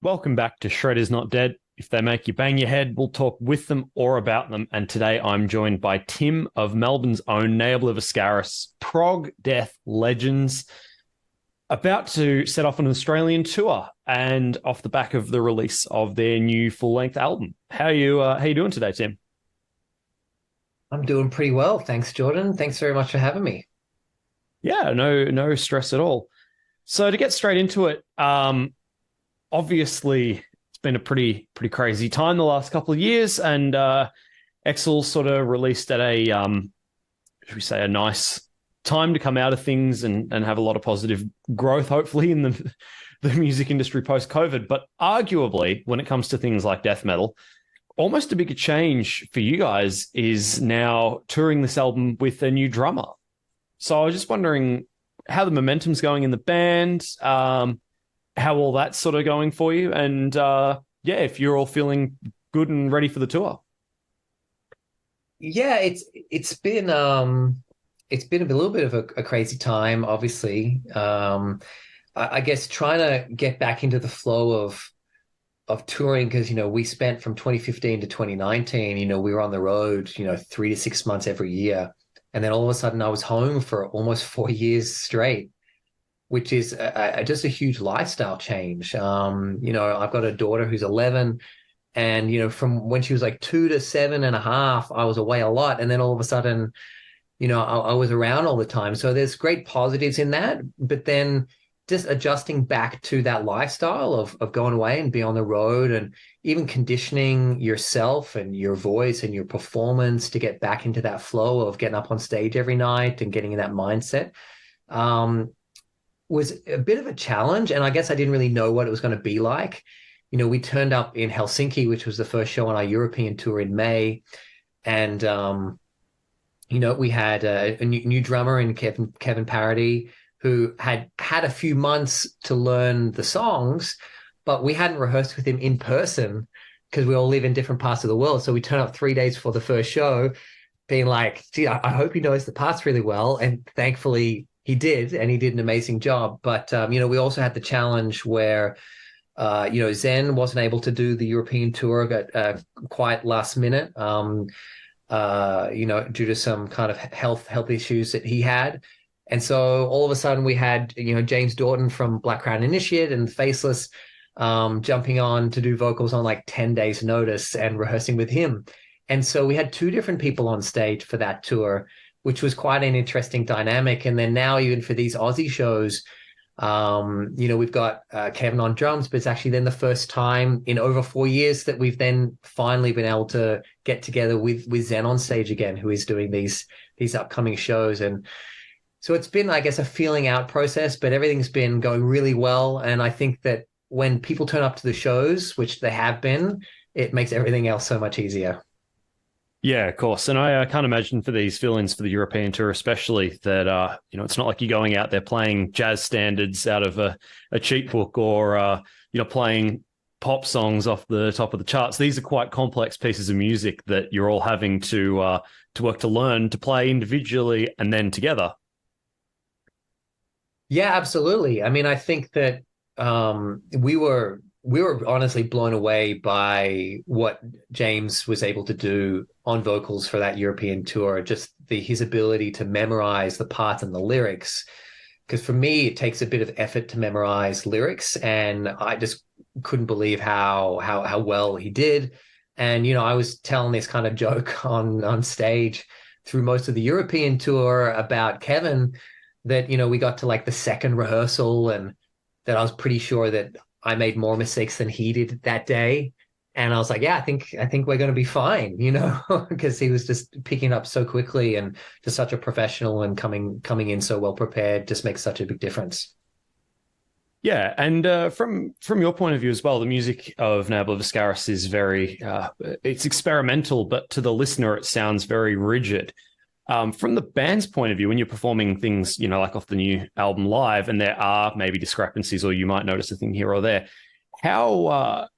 Welcome back to Shredders Not Dead. If they make you bang your head, we'll talk with them or about them. And today I'm joined by Tim of Melbourne's own Ne Obliviscaris, Prog Death Legends, about to set off on an Australian tour and off the back of the release of their new full-length album. How you doing today, Tim? I'm doing pretty well. Thanks, Jordan. Thanks very much for having me. Yeah, no stress at all. So to get straight into it, obviously it's been a pretty crazy time the last couple of years, and Exel sort of released at a should we say a nice time to come out of things and have a lot of positive growth, hopefully, in the music industry post COVID. But arguably, when it comes to things like death metal, almost a bigger change for you guys is now touring this album with a new drummer. So I was just wondering how the momentum's going in the band, how all that's sort of going for you, and yeah, if you're all feeling good and ready for the tour. Yeah, it's been a little bit of a crazy time, obviously. I guess trying to get back into the flow of touring because we spent from 2015 to 2019. We were on the road 3 to 6 months every year, and then all of a sudden I was home for almost 4 years straight, which is just a huge lifestyle change. I've got a daughter who's 11, and from when she was like 2 to 7.5, I was away a lot, and then all of a sudden, I was around all the time. So there's great positives in that, but then just adjusting back to that lifestyle of going away and be on the road, and even conditioning yourself and your voice and your performance to get back into that flow of getting up on stage every night and getting in that mindset. Was a bit of a challenge, and I guess I didn't really know what it was going to be like. We turned up in Helsinki, which was the first show on our European tour in May, and we had a new drummer in Kevin Parody, who had a few months to learn the songs, but we hadn't rehearsed with him in person because we all live in different parts of the world. So we turned up 3 days before the first show, being like, gee, I hope he knows the parts really well. And thankfully he did, and he did an amazing job. But, we also had the challenge where, Zen wasn't able to do the European tour, got quite last minute, due to some kind of health issues that he had. And so all of a sudden we had, James Dorton from Black Crown Initiate and Faceless jumping on to do vocals on like 10 days notice and rehearsing with him. And so we had two different people on stage for that tour, which was quite an interesting dynamic. And then now even for these Aussie shows, we've got Kevin on drums, but it's actually then the first time in over 4 years that we've then finally been able to get together with Zen on stage again, who is doing these upcoming shows. And so it's been, I guess, a feeling out process, but everything's been going really well. And I think that when people turn up to the shows, which they have been, it makes everything else so much easier. Yeah, of course. And I can't imagine for these fill-ins for the European tour, especially that, it's not like you're going out there playing jazz standards out of a cheat book or, playing pop songs off the top of the charts. These are quite complex pieces of music that you're all having to work to learn to play individually and then together. Yeah, absolutely. I mean, I think that we were honestly blown away by what James was able to do on vocals for that European tour. Just his ability to memorize the parts and the lyrics. Because for me, it takes a bit of effort to memorize lyrics, and I just couldn't believe how well he did. And I was telling this kind of joke on stage through most of the European tour about Kevin, that we got to like the second rehearsal, and that I was pretty sure that I made more mistakes than he did that day. And I was like, yeah, I think we're going to be fine, because he was just picking up so quickly, and just such a professional, and coming in so well prepared just makes such a big difference. Yeah, and from your point of view as well, the music of Ne Obliviscaris is very it's experimental, but to the listener it sounds very rigid. From the band's point of view, when you're performing things, like off the new album live, and there are maybe discrepancies, or you might notice a thing here or there, how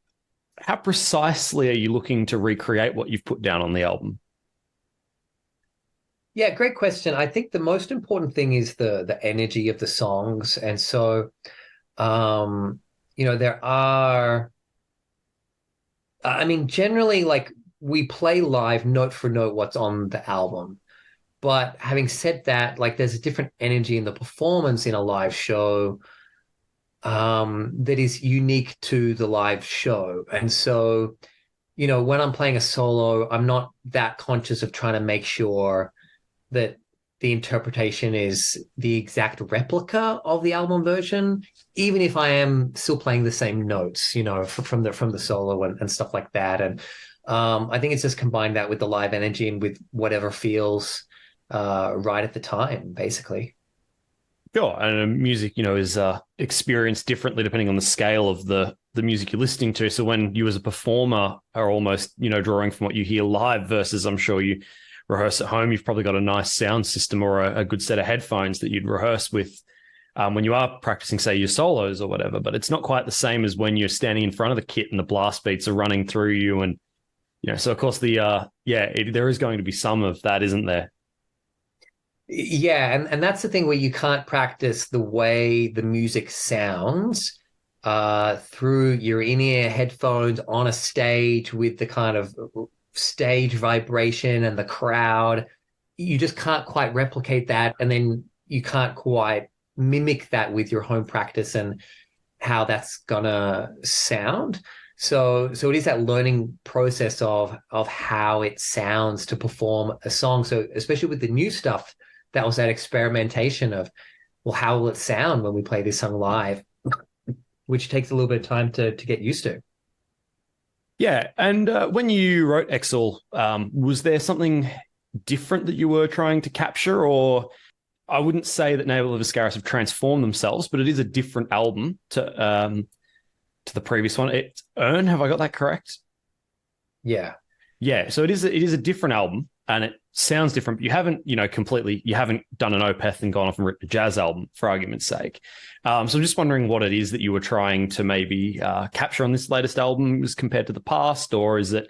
precisely are you looking to recreate what you've put down on the album? Yeah, great question. I think the most important thing is the energy of the songs. And so there are I mean, generally, like we play live note for note what's on the album. But having said that, like there's a different energy in the performance in a live show that is unique to the live show. And so, when I'm playing a solo, I'm not that conscious of trying to make sure that the interpretation is the exact replica of the album version, even if I am still playing the same notes, from the solo and stuff like that. And I think it's just combined that with the live energy and with whatever feels right at the time, basically. Sure, and music, is experienced differently depending on the scale of the music you're listening to. So when you as a performer are almost, drawing from what you hear live versus I'm sure you rehearse at home, you've probably got a nice sound system or a good set of headphones that you'd rehearse with when you are practicing, say, your solos or whatever. But it's not quite the same as when you're standing in front of the kit and the blast beats are running through you. And, so of course there is going to be some of that, isn't there? Yeah, and that's the thing where you can't practice the way the music sounds through your in-ear headphones on a stage with the kind of stage vibration and the crowd. You just can't quite replicate that, and then you can't quite mimic that with your home practice and how that's gonna sound. So it is that learning process of how it sounds to perform a song. So especially with the new stuff, that was that experimentation of, well, how will it sound when we play this song live, which takes a little bit of time to get used to. Yeah, and when you wrote Exile, was there something different that you were trying to capture? Or I wouldn't say that Ne Obliviscaris have transformed themselves, but it is a different album to the previous one. It's Earn, have I got that correct? Yeah. Yeah, so it is a different album, and it sounds different. But you haven't, you haven't done an Opeth and gone off and written a jazz album, for argument's sake. So I'm just wondering what it is that you were trying to maybe capture on this latest album as compared to the past, or is it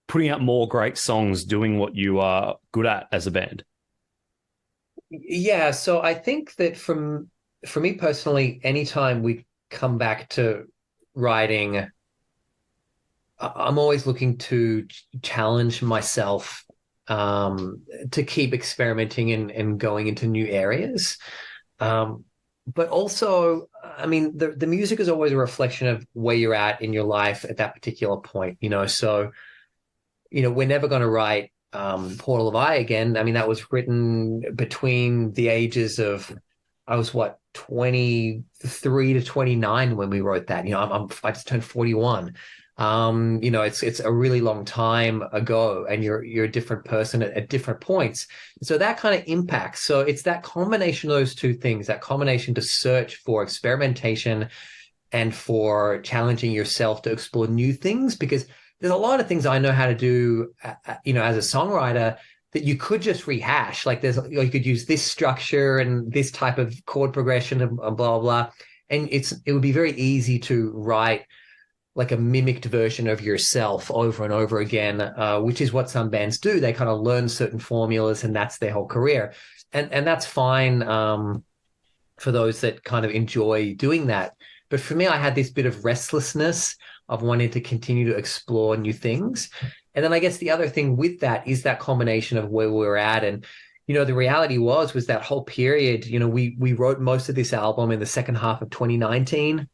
putting out more great songs, doing what you are good at as a band? Yeah, so I think that for me personally, anytime we come back to writing, I'm always looking to challenge myself to keep experimenting and going into new areas. But also, I mean, the music is always a reflection of where you're at in your life at that particular point, So, we're never going to write Portal of Eye again. I mean, that was written between the ages of, I was what, 23 to 29 when we wrote that. I just turned 41. It's a really long time ago, and you're a different person at different points. So that kind of impacts. So it's that combination of those two things, that combination to search for experimentation and for challenging yourself to explore new things, because there's a lot of things I know how to do, as a songwriter that you could just rehash. Like you could use this structure and this type of chord progression and blah, blah, blah. And it would be very easy to write like a mimicked version of yourself over and over again, which is what some bands do. They kind of learn certain formulas and that's their whole career. And that's fine for those that kind of enjoy doing that. But for me, I had this bit of restlessness of wanting to continue to explore new things. And then I guess the other thing with that is that combination of where we're at. And, the reality was that whole period, we wrote most of this album in the second half of 2019.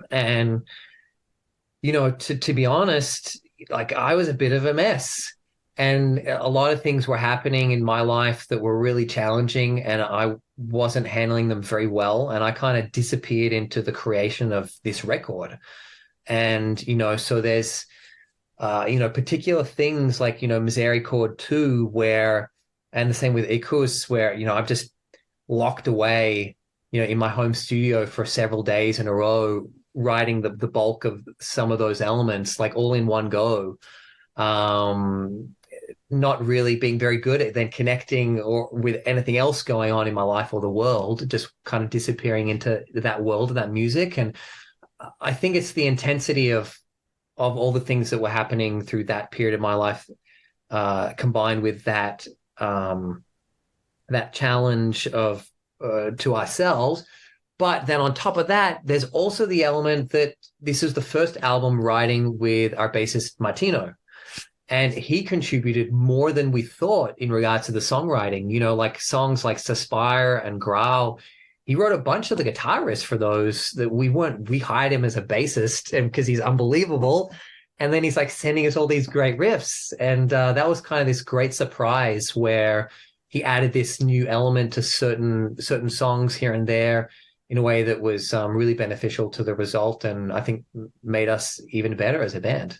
And, to be honest, like I was a bit of a mess. And a lot of things were happening in my life that were really challenging, and I wasn't handling them very well. And I kind of disappeared into the creation of this record. And, so there's, particular things like, Misericord 2, and the same with Ikus, where, I've just locked away, in my home studio for several days in a row, writing the bulk of some of those elements, like all in one go. Not really being very good at then connecting or with anything else going on in my life or the world, just kind of disappearing into that world of that music. And I think it's the intensity of all the things that were happening through that period of my life, combined with that challenge of to ourselves, But then on top of that, there's also the element that this is the first album writing with our bassist Martino. And he contributed more than we thought in regards to the songwriting, like songs like Suspire and Growl. He wrote a bunch of the guitar riffs for those that we hired him as a bassist and because he's unbelievable. And then he's like sending us all these great riffs. And that was kind of this great surprise where he added this new element to certain songs here and there in a way that was really beneficial to the result. And I think made us even better as a band.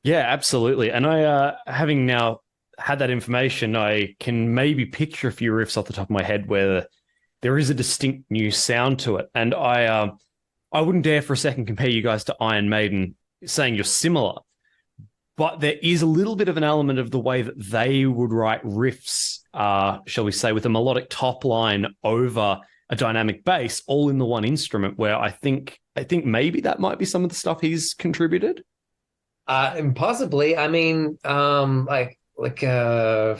Yeah, absolutely. And I, having now had that information, I can maybe picture a few riffs off the top of my head where there is a distinct new sound to it. And I wouldn't dare for a second compare you guys to Iron Maiden, saying you're similar, but there is a little bit of an element of the way that they would write riffs, shall we say, with a melodic top line over a dynamic bass, all in the one instrument, where I think maybe that might be some of the stuff he's contributed. And possibly, I mean, like a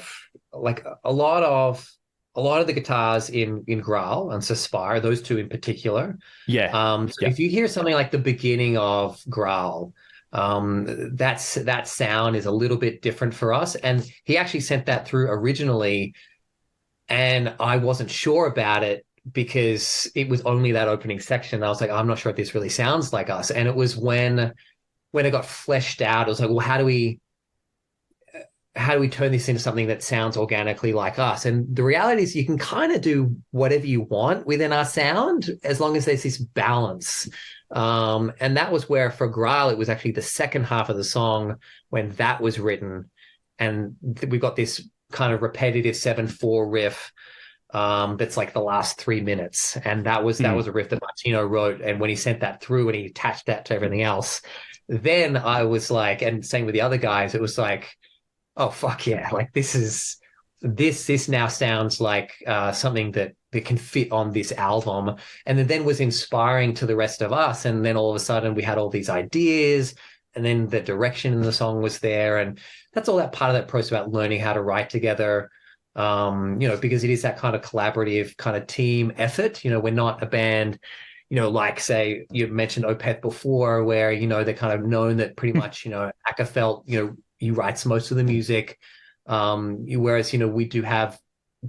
lot of the guitars in Growl and Suspire, those two in particular. Yeah. So if you hear something like the beginning of Growl, that sound is a little bit different for us. And he actually sent that through originally, and I wasn't sure about it because it was only that opening section. I was like, I'm not sure if this really sounds like us. And it was when it got fleshed out, it was like, well, how do we turn this into something that sounds organically like us? And the reality is you can kind of do whatever you want within our sound as long as there's this balance. And that was where for Growl, it was actually the second half of the song when that was written. And we got this kind of repetitive 7/4 riff that's like the last 3 minutes. And that was a riff that Martino wrote. And when he sent that through and he attached that to everything else, then I was like, and same with the other guys, it was like, oh fuck yeah, like this now sounds like something that can fit on this album. And then was inspiring to the rest of us. And then all of a sudden we had all these ideas, and then the direction in the song was there. And that's all that part of that process about learning how to write together. Because it is that kind of collaborative kind of team effort. We're not a band, like say you mentioned Opeth before, where, they're kind of known that pretty much, Ackerfeld, he writes most of the music. Whereas, we do have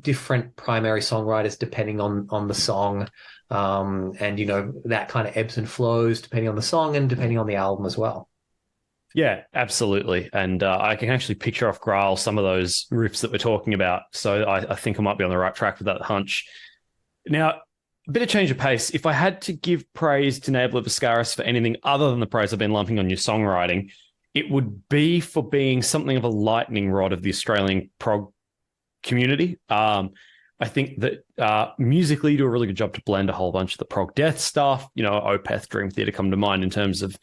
different primary songwriters depending on the song. And, that kind of ebbs and flows depending on the song and depending on the album as well. Yeah, absolutely. And I can actually picture off Growl some of those riffs that we're talking about. So I think I might be on the right track with that hunch. Now, a bit of change of pace. If I had to give praise to Ne Obliviscaris for anything other than the praise I've been lumping on your songwriting, it would be for being something of a lightning rod of the Australian prog community. I think that musically you do a really good job to blend a whole bunch of the prog death stuff. Opeth, Dream Theater come to mind in terms of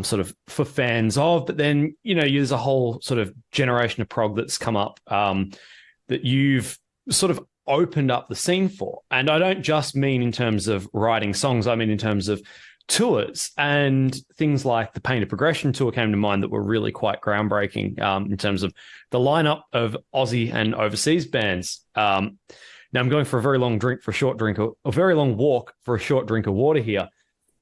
sort of for fans of, but then, there's a whole sort of generation of prog that's come up that you've sort of opened up the scene for. And I don't just mean in terms of writing songs, I mean in terms of tours, and things like the Pain of Progression tour came to mind that were really quite groundbreaking in terms of the lineup of Aussie and overseas bands. Now I'm going for a very long drink for a short drink, or a very long walk for a short drink of water here.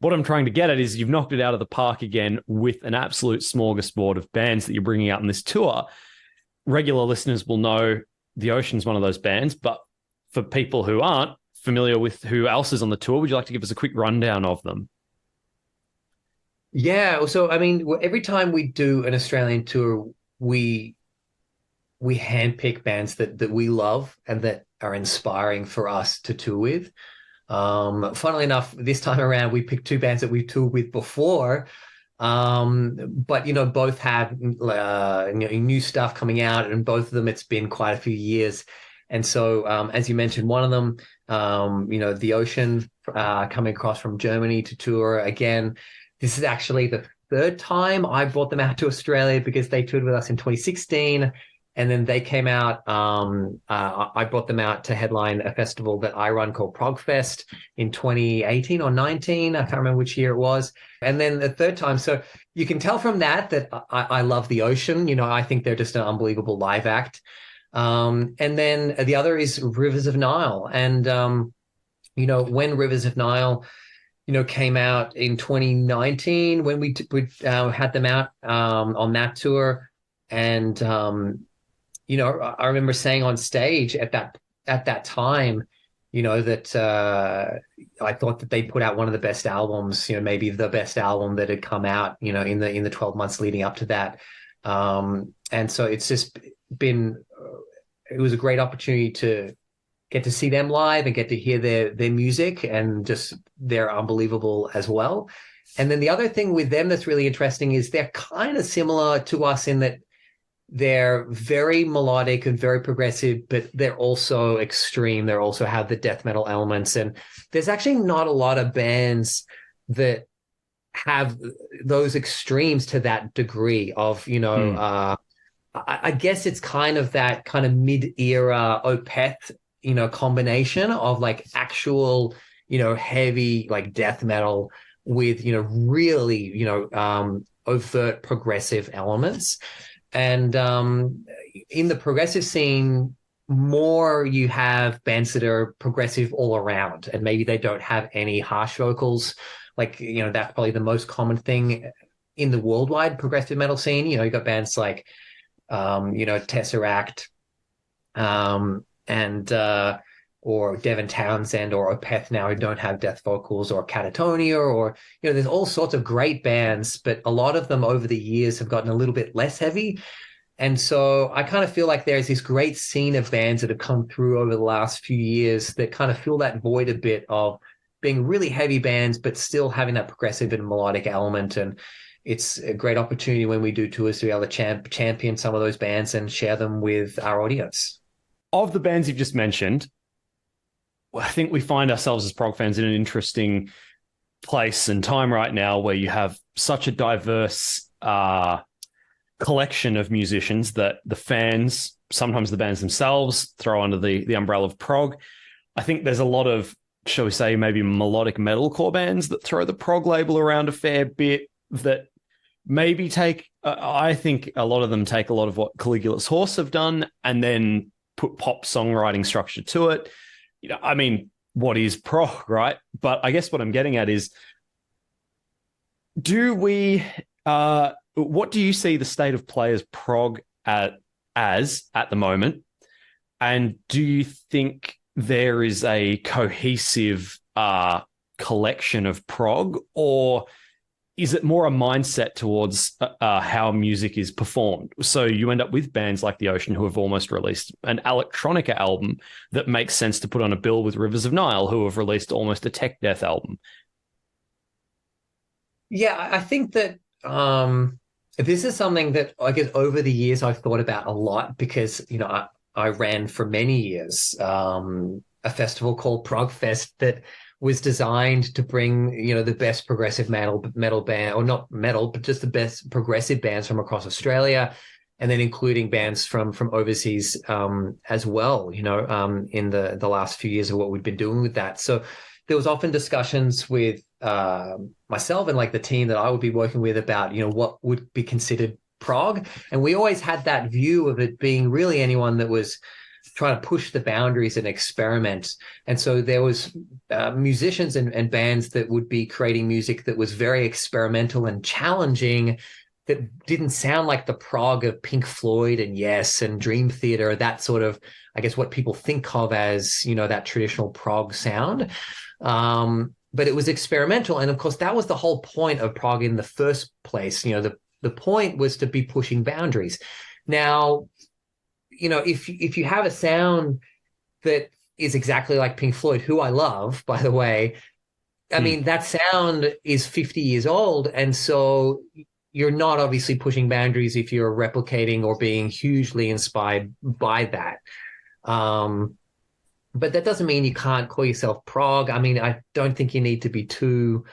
What I'm trying to get at is you've knocked it out of the park again with an absolute smorgasbord of bands that you're bringing out on this tour. Regular listeners will know The Ocean's one of those bands, but for people who aren't familiar with who else is on the tour, would you like to give us a quick rundown of them? Yeah, so I mean, every time we do an Australian tour, we handpick bands that we love and that are inspiring for us to tour with. Funnily enough, this time around, we picked two bands that we've toured with before, but both have new stuff coming out, and both of them it's been quite a few years. And so, as you mentioned, one of them, The Ocean, coming across from Germany to tour again. This is actually the third time I brought them out to Australia because they toured with us in 2016. And then they came out, I brought them out to headline a festival that I run called Prog Fest in 2018 or 19. I can't remember which year it was. And then the third time. So you can tell from that I love The Ocean. I think they're just an unbelievable live act. And then the other is Rivers of Nile. And when Rivers of Nile, came out in 2019, when we had them out on that tour. And, I remember saying on stage at that time, that I thought that they put out one of the best albums, maybe the best album that had come out, in the 12 months leading up to that. And so it's just been, it was a great opportunity to get to see them live and get to hear their music, and just they're unbelievable as well. And then the other thing with them that's really interesting is they're kind of similar to us in that they're very melodic and very progressive, but they're also extreme. They also have the death metal elements. And there's actually not a lot of bands that have those extremes to that degree of, I guess it's kind of that kind of mid-era Opeth, combination of like actual, heavy like death metal with, really, overt progressive elements. And in the progressive scene, more you have bands that are progressive all around, and maybe they don't have any harsh vocals. Like, that's probably the most common thing in the worldwide progressive metal scene. You got bands like, Tesseract, or Devin Townsend or Opeth now, who don't have death vocals, or Catatonia, or, there's all sorts of great bands, but a lot of them over the years have gotten a little bit less heavy. And so I kind of feel like there's this great scene of bands that have come through over the last few years that kind of fill that void a bit of being really heavy bands, but still having that progressive and melodic element. And it's a great opportunity when we do tours to be able to champion some of those bands and share them with our audience. Of the bands you've just mentioned, I think we find ourselves as prog fans in an interesting place and time right now, where you have such a diverse collection of musicians that the fans, sometimes the bands themselves, throw under the umbrella of prog. I think there's a lot of, shall we say, maybe melodic metalcore bands that throw the prog label around a fair bit, that maybe take, I think a lot of them take a lot of what Caligula's Horse have done and then put pop songwriting structure to it. I mean, what is prog, right? But I guess what I'm getting at is, what do you see the state of play as prog as at the moment? And do you think there is a cohesive collection of prog, or is it more a mindset towards how music is performed? So you end up with bands like The Ocean, who have almost released an electronica album that makes sense to put on a bill with Rivers of Nile, who have released almost a tech death album. Yeah, I think that this is something that I guess over the years I've thought about a lot, because, I ran for many years a festival called Prog Fest that was designed to bring, the best progressive metal band, or not metal, but just the best progressive bands from across Australia, and then including bands from overseas as well, in the last few years of what we've been doing with that. So there was often discussions with myself and like the team that I would be working with about, what would be considered prog. And we always had that view of it being really anyone that was trying to push the boundaries and experiment. And so there was musicians and bands that would be creating music that was very experimental and challenging, that didn't sound like the prog of Pink Floyd and Yes and Dream Theater, that sort of, I guess, what people think of as, that traditional prog sound. But it was experimental. And of course, that was the whole point of prog in the first place. The point was to be pushing boundaries. Now, if you have a sound that is exactly like Pink Floyd, who I love, by the way, I mean, that sound is 50 years old. And so you're not obviously pushing boundaries if you're replicating or being hugely inspired by that. But that doesn't mean you can't call yourself prog. I mean, I don't think you need to be too,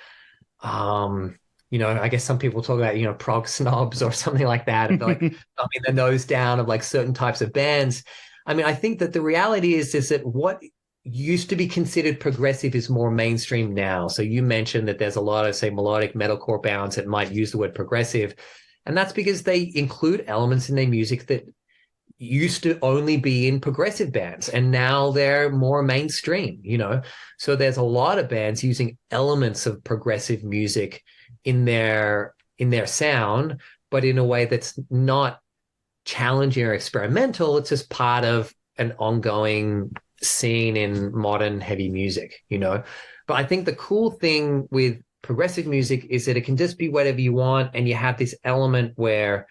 I guess some people talk about, prog snobs or something like that, and like thumbing the nose down of like certain types of bands. I mean, I think that the reality is that what used to be considered progressive is more mainstream now. So you mentioned that there's a lot of, say, melodic metalcore bands that might use the word progressive. And that's because they include elements in their music that, used to only be in progressive bands, and now they're more mainstream, you know. So there's a lot of bands using elements of progressive music in their sound, but in a way that's not challenging or experimental. It's just part of an ongoing scene in modern heavy music, you know. But I think the cool thing with progressive music is that it can just be whatever you want, and you have this element where,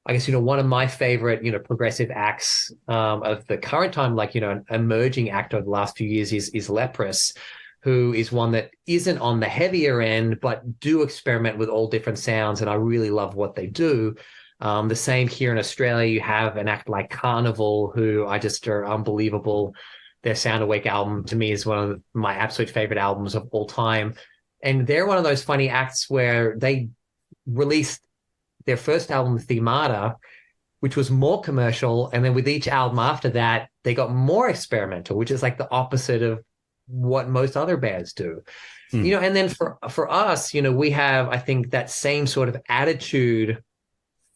I guess, you know, one of my favorite, you know, progressive acts of the current time, like, you know, an emerging act over the last few years is Leprous, who is one that isn't on the heavier end, but do experiment with all different sounds. And I really love what they do. The same here in Australia, you have an act like Carnival, who I just are unbelievable. Their Sound Awake album, to me, is one of my absolute favorite albums of all time. And they're one of those funny acts where they released their first album, Themata, which was more commercial. And then with each album after that, they got more experimental, which is like the opposite of what most other bands do. You know, and then for us, you know, we have, I think, that same sort of attitude,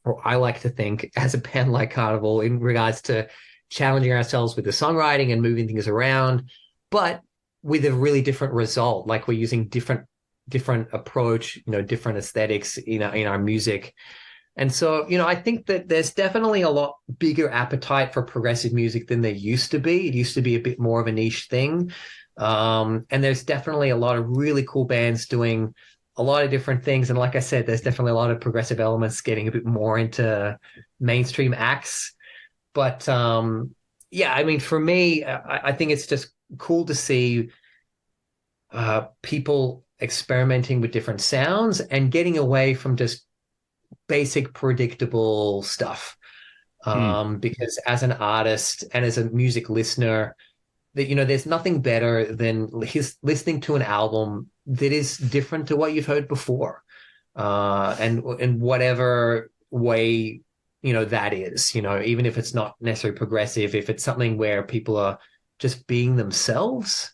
or I like to think, as a band like Carnival, in regards to challenging ourselves with the songwriting and moving things around, but with a really different result. Like, we're using different approach, you know, different aesthetics in our music. And so, you know, I think that there's definitely a lot bigger appetite for progressive music than there used to be. It used to be a bit more of a niche thing. And there's definitely a lot of really cool bands doing a lot of different things. And like I said, there's definitely a lot of progressive elements getting a bit more into mainstream acts. But yeah, I mean, for me, I think it's just cool to see people experimenting with different sounds and getting away from just basic predictable stuff. Because as an artist and as a music listener, that, you know, there's nothing better than listening to an album that is different to what you've heard before, and in whatever way, you know, that is, you know, even if it's not necessarily progressive, if it's something where people are just being themselves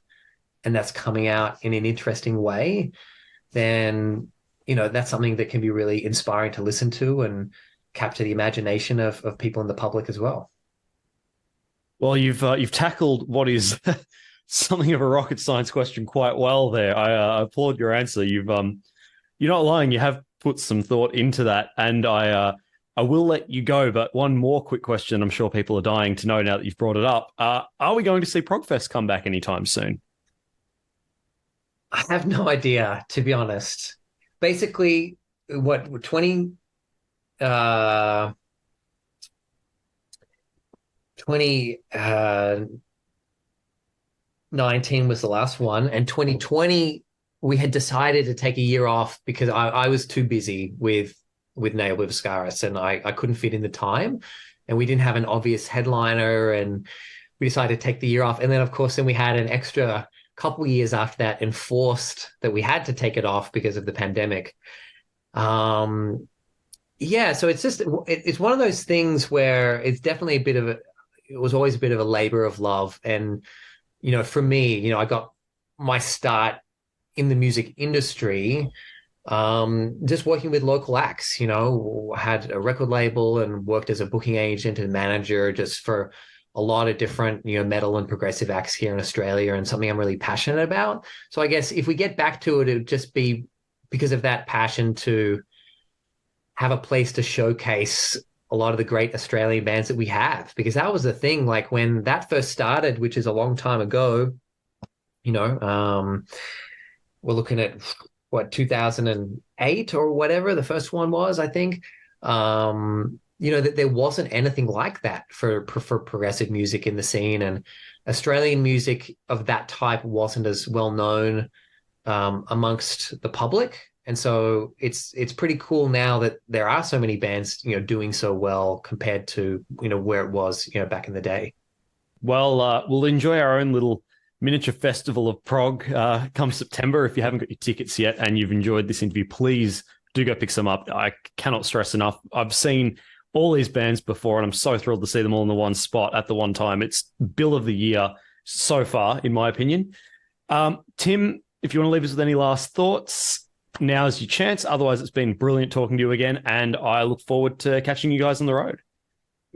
and that's coming out in an interesting way, then, you know, that's something that can be really inspiring to listen to and capture the imagination of people in the public as well. Well, you've tackled what is something of a rocket science question quite well there. I applaud your answer. You're not lying. You have put some thought into that, and I will let you go. But one more quick question. I'm sure people are dying to know now that you've brought it up. Are we going to see Progfest come back anytime soon? I have no idea, to be honest. Basically, what 2019 was the last one, and 2020 we had decided to take a year off because I was too busy with Ne Obliviscaris, and I couldn't fit in the time, and we didn't have an obvious headliner, and we decided to take the year off. And then, of course, then we had an extra couple of years after that enforced that we had to take it off because of the pandemic. Yeah, so it's one of those things where it's definitely it was always a bit of a labor of love. And, you know, for me, you know, I got my start in the music industry just working with local acts. You know, I had a record label and worked as a booking agent and manager just for a lot of different, you know, metal and progressive acts here in Australia, and something I'm really passionate about. So I guess if we get back to it, it would just be because of that passion to have a place to showcase a lot of the great Australian bands that we have, because that was the thing. Like, when that first started, which is a long time ago, you know, we're looking at what, 2008 or whatever the first one was, I think. You know, that there wasn't anything like that for progressive music in the scene, and Australian music of that type wasn't as well known amongst the public. And so it's pretty cool now that there are so many bands, you know, doing so well compared to, you know, where it was, you know, back in the day. Well, we'll enjoy our own little miniature festival of prog come September. If you haven't got your tickets yet and you've enjoyed this interview, please do go pick some up. I cannot stress enough. I've seen all these bands before, and I'm so thrilled to see them all in the one spot at the one time. It's bill of the year so far, in my opinion. Tim, if you want to leave us with any last thoughts, now's your chance. Otherwise, it's been brilliant talking to you again, and I look forward to catching you guys on the road.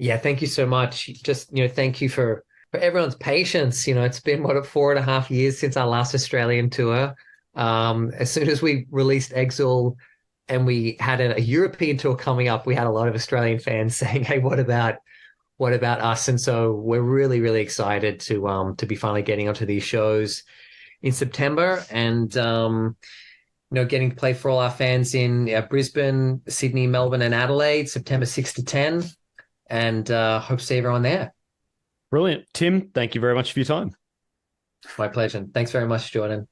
Yeah, thank you so much. Just, thank you for everyone's patience. It's been 4.5 years since our last Australian tour. As soon as we released Exile and we had a European tour coming up, we had a lot of Australian fans saying, "Hey, what about us?" And so we're really, really excited to be finally getting onto these shows in September, and getting to play for all our fans in Brisbane, Sydney, Melbourne, and Adelaide, September 6 to 10. And hope to see everyone there. Brilliant. Tim, thank you very much for your time. My pleasure. Thanks very much, Jordan.